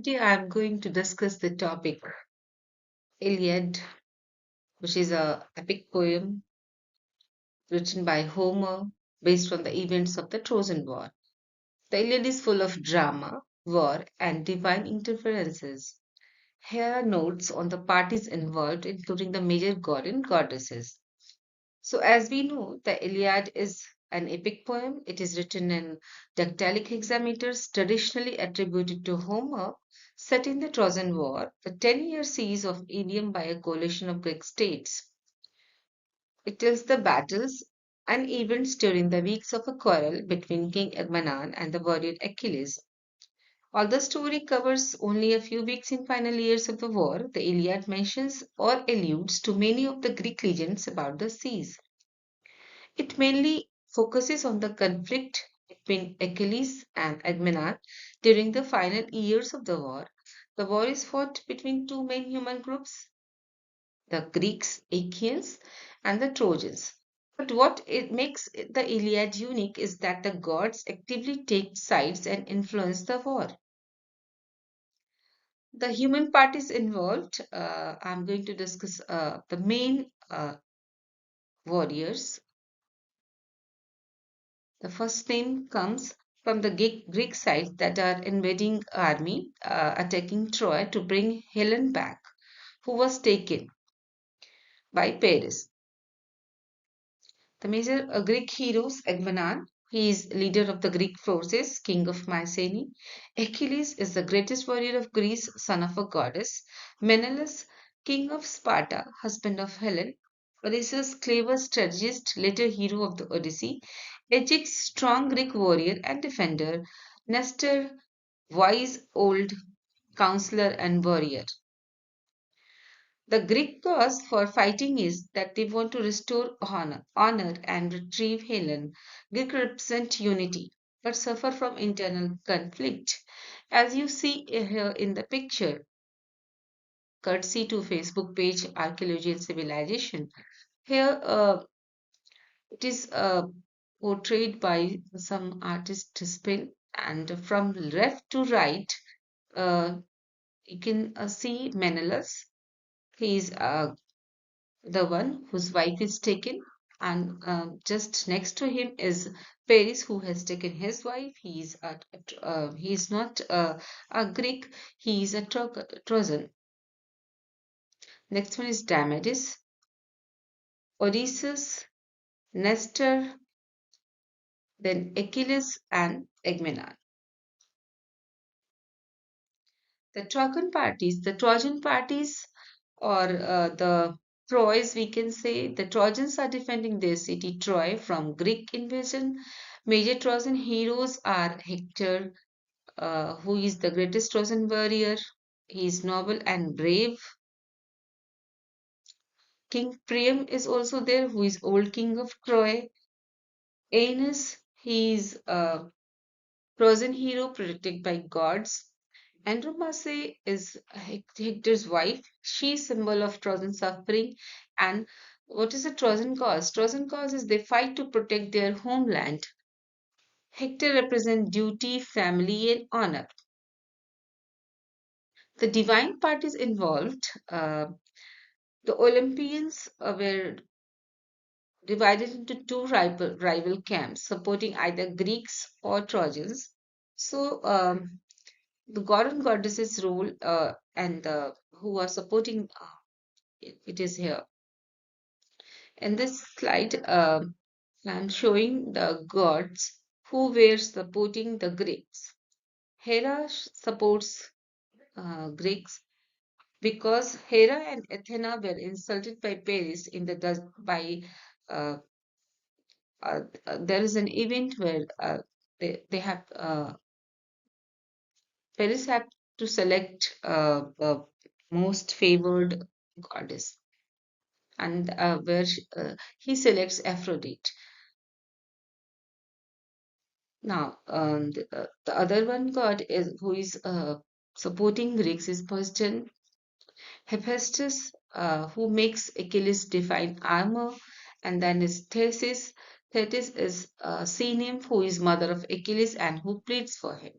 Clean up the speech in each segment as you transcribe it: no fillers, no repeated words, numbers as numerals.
today I'm going to discuss the topic Iliad, which is a epic poem written by Homer based on the events of the Trojan War. The Iliad is full of drama, war, and divine interferences. Here are notes on the parties involved, including the major god and goddesses. So, as we know, the Iliad is an epic poem. It is written in dactylic hexameters, traditionally attributed to Homer, set in the Trojan War, the 10-year siege of Ilium by a coalition of Greek states. It tells the battles and events during the weeks of a quarrel between King Agamemnon and the warrior Achilles. While the story covers only a few weeks in final years of the war, the Iliad mentions or alludes to many of the Greek legends about the siege. It mainly focuses on the conflict between Achilles and Agamemnon during the final years of the war. The war is fought between two main human groups, the Greeks, Achaeans, and the Trojans. But what it makes the Iliad unique is that the gods actively take sides and influence the war. The human parties involved, I'm going to discuss the main warriors. The first name comes from the Greek side that are invading army attacking Troy to bring Helen back, who was taken by Paris. The major Greek heroes Agamemnon, he is leader of the Greek forces, king of Mycenae. Achilles is the greatest warrior of Greece, son of a goddess. Menelaus, king of Sparta, husband of Helen. Odysseus, clever strategist, later hero of the Odyssey. Ajax, strong Greek warrior and defender. Nestor, wise old counselor and warrior. The Greek cause for fighting is that they want to restore honor and retrieve Helen. Greek represent unity, but suffer from internal conflict. As you see here in the picture, courtesy to Facebook page Archaeology and Civilization, here it is portrayed by some artist spin, and from left to right, uh, you can see Menelaus. He is the one whose wife is taken, and just next to him is Paris, who has taken his wife. He is not a Greek, he is a Trojan. Next one is Damaris, Odysseus, Nestor, then Achilles and Agamemnon. The Trojan parties, or the Troys, we can say, the Trojans are defending their city Troy from Greek invasion. Major Trojan heroes are Hector, who is the greatest Trojan warrior. He is noble and brave. King Priam is also there, who is old king of Troy. Aeneas, he is a Trojan hero protected by gods. Andromache is Hector's wife. She is symbol of Trojan suffering. And what is a Trojan cause? Trojan cause is they fight to protect their homeland. Hector represents duty, family, and honor. The divine parties involved, the Olympians were divided into two rival camps, supporting either Greeks or Trojans. So the god and goddesses role and who are supporting it is here. In this slide, I'm showing the gods who were supporting the Greeks. Hera supports Greeks because Hera and Athena were insulted by Paris in the by uh, there is an event where they have Paris had to select the most favored goddess, and where he selects Aphrodite. Now, the other one god is who is supporting Greeks is Poseidon, Hephaestus, who makes Achilles define armor, and then is Thetis. Thetis is a sea nymph who is mother of Achilles and who pleads for him.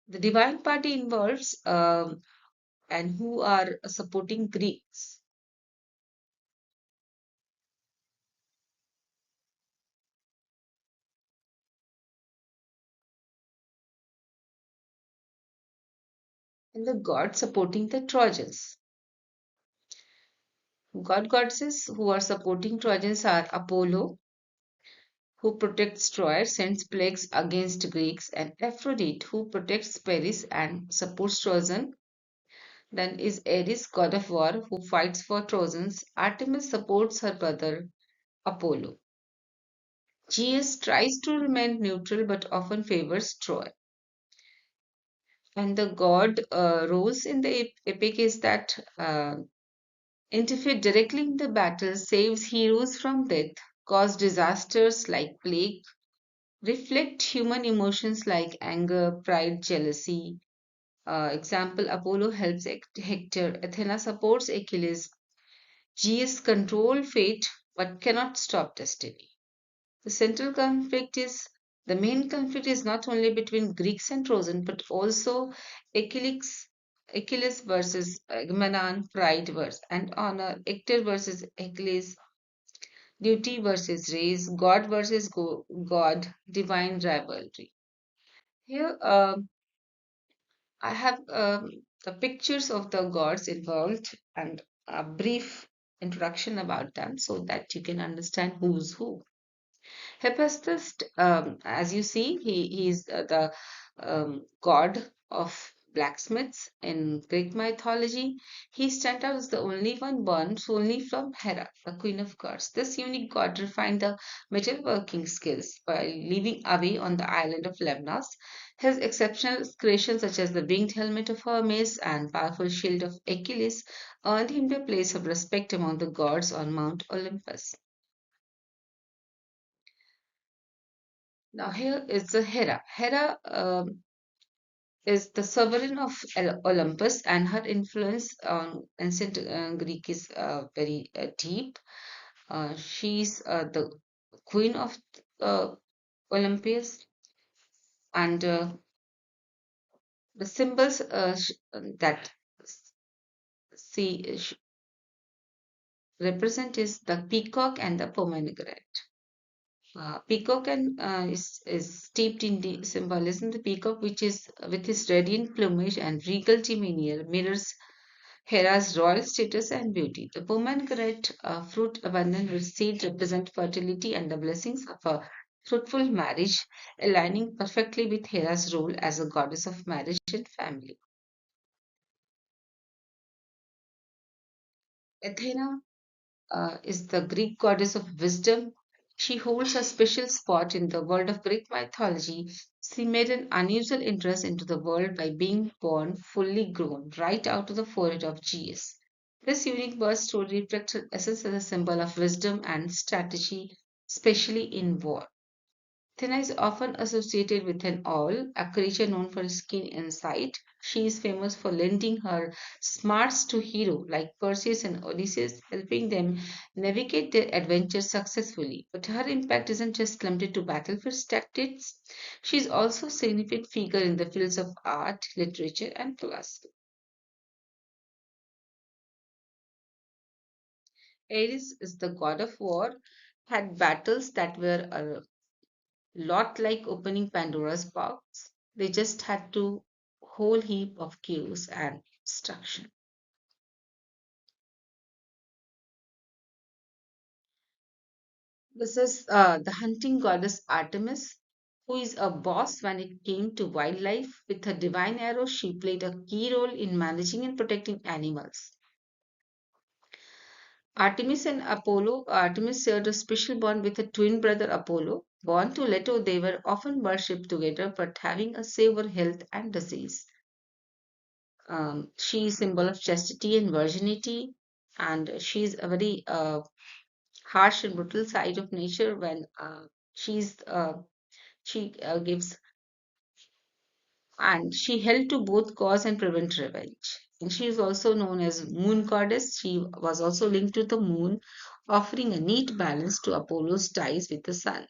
The divine party involves and who are supporting Greeks. And the god supporting the Trojans. God goddesses who are supporting Trojans are Apollo, who protects Troy, sends plagues against Greeks, and Aphrodite, who protects Paris and supports Trojan. Then is Ares, god of war, who fights for Trojans. Artemis supports her brother Apollo. Zeus tries to remain neutral but often favors Troy. And the god roles in the epic is that interfere directly in the battle, saves heroes from death, cause disasters like plague, reflect human emotions like anger, pride, jealousy. Example, Apollo helps Hector, Athena supports Achilles, Zeus control fate but cannot stop destiny. The central conflict is the main conflict is not only between Greeks and Trojans but also Achilles, Achilles versus Agamemnon, pride versus and honor, Hector versus Achilles, duty versus race, God versus God, divine rivalry. Here, I have the pictures of the gods involved and a brief introduction about them so that you can understand who's who. Hephaestus, as you see, he is the god of blacksmiths in Greek mythology. He stands out as the only one born solely from Hera, the queen of gods. This unique god refined the metalworking skills while living away on the island of Lemnos. His exceptional creations, such as the winged helmet of Hermes and powerful shield of Achilles, earned him the place of respect among the gods on Mount Olympus. Now, here is the Hera. Hera is the sovereign of Olympus, and her influence on ancient Greek is very deep. She's the queen of uh, Olympus, and the symbols that she represent is the peacock and the pomegranate. Peacock is steeped in the symbolism. The peacock, which is with his radiant plumage and regal demeanor, mirrors Hera's royal status and beauty. The pomegranate fruit abundant with seed represent fertility and the blessings of a fruitful marriage, aligning perfectly with Hera's role as a goddess of marriage and family. Athena is the Greek goddess of wisdom. She holds a special spot in the world of Greek mythology. She made an unusual entrance into the world by being born fully grown, right out of the forehead of Zeus. This unique birth story reflects her essence as a symbol of wisdom and strategy, especially in war. Athena is often associated with an owl, a creature known for its keen insight. She is famous for lending her smarts to heroes like Perseus and Odysseus, helping them navigate their adventures successfully. But her impact isn't just limited to battlefield tactics. She is also a significant figure in the fields of art, literature, and philosophy. Ares is the god of war, had battles that were a lot like opening Pandora's box. They just had to whole heap of chaos and destruction. This is the hunting goddess Artemis, who is a boss when it came to wildlife. With her divine arrow, she played a key role in managing and protecting animals. Artemis and Apollo. Artemis shared a special bond with her twin brother Apollo. Born to Leto, they were often worshipped together, but having a severe health and disease. She is symbol of chastity and virginity, and she's a very harsh and brutal side of nature when she's she gives and she held to both cause and prevent revenge. And she is also known as moon goddess. She was also linked to the moon, offering a neat balance to Apollo's ties with the sun.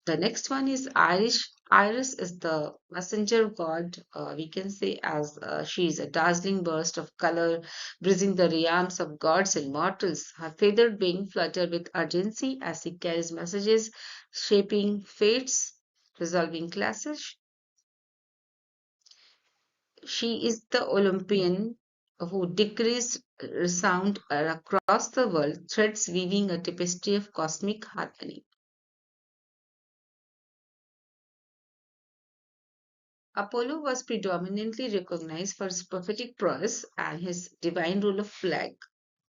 The next one is Irish. Iris is the messenger god, we can say, as she is a dazzling burst of color, bridging the realms of gods and mortals. Her feathered wing flutter with urgency as she carries messages, shaping fates, resolving clashes. She is the Olympian who decrees sound across the world, threads weaving a tapestry of cosmic harmony. Apollo was predominantly recognized for his prophetic prowess and his divine role of plague,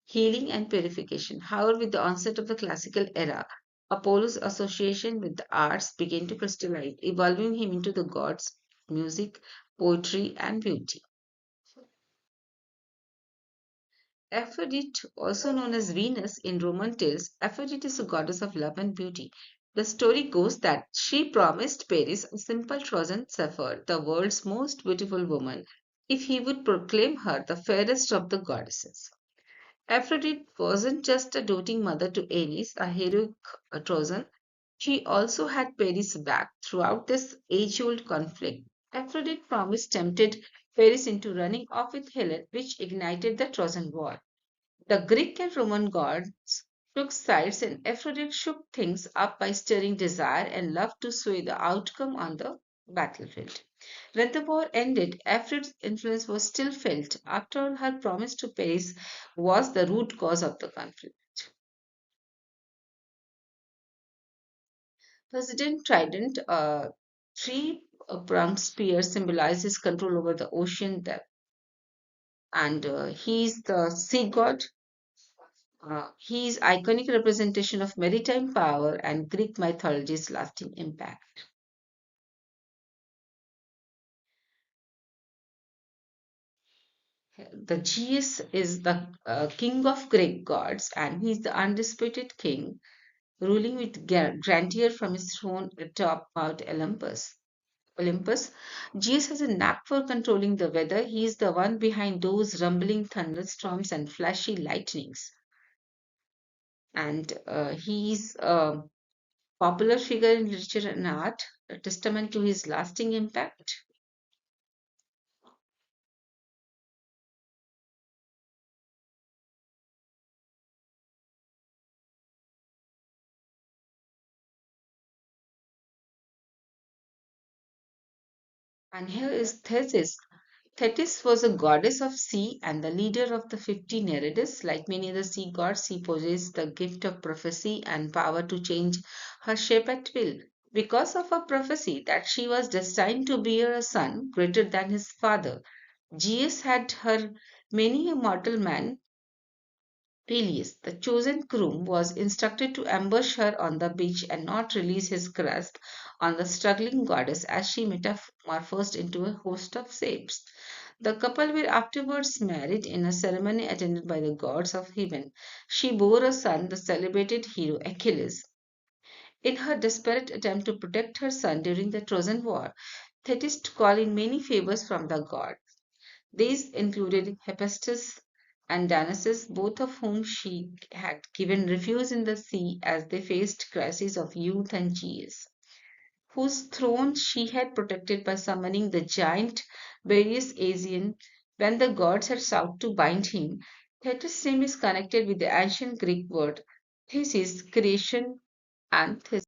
healing, and purification. However, with the onset of the classical era, Apollo's association with the arts began to crystallize, evolving him into the gods of music, poetry, and beauty. Aphrodite, also known as Venus in Roman tales, Aphrodite is a goddess of love and beauty. The story goes that she promised Paris, a simple Trojan Zephyr, the world's most beautiful woman, if he would proclaim her the fairest of the goddesses. Aphrodite wasn't just a doting mother to Ares, a heroic Trojan. She also had Paris back throughout this age-old conflict. Aphrodite promise tempted Paris into running off with Helen, which ignited the Trojan War. The Greek and Roman gods took sides, and Aphrodite shook things up by stirring desire and love to sway the outcome on the battlefield. When the war ended, Aphrodite's influence was still felt. After all, her promise to Paris was the root cause of the conflict. President Trident, a three-pronged spear, symbolizes control over the ocean depth, and he's the sea god. He is iconic representation of maritime power and Greek mythology's lasting impact. The Zeus is the king of Greek gods, and he is the undisputed king, ruling with grandeur from his throne atop Mount Olympus. Olympus. Zeus has a knack for controlling the weather. He is the one behind those rumbling thunderstorms and flashy lightnings. And he's a popular figure in literature and art, a testament to his lasting impact. And here is Thetis. Thetis was a goddess of sea and the leader of the 50 Nereids. Like many other sea gods, she possessed the gift of prophecy and power to change her shape at will. Because of her prophecy that she was destined to bear a son greater than his father, Zeus had her many a mortal man Peleus, the chosen groom, was instructed to ambush her on the beach and not release his grasp on the struggling goddess as she metamorphosed into a host of shapes. The couple were afterwards married in a ceremony attended by the gods of heaven. She bore a son, the celebrated hero Achilles. In her desperate attempt to protect her son during the Trojan War, Thetis called in many favors from the gods. These included Hephaestus and Dionysus, both of whom she had given refuge in the sea as they faced crises of youth and Zeus, whose throne she had protected by summoning the giant Boreas Asian when the gods had sought to bind him. Thetis' name is connected with the ancient Greek word thesis, creation, and thesis.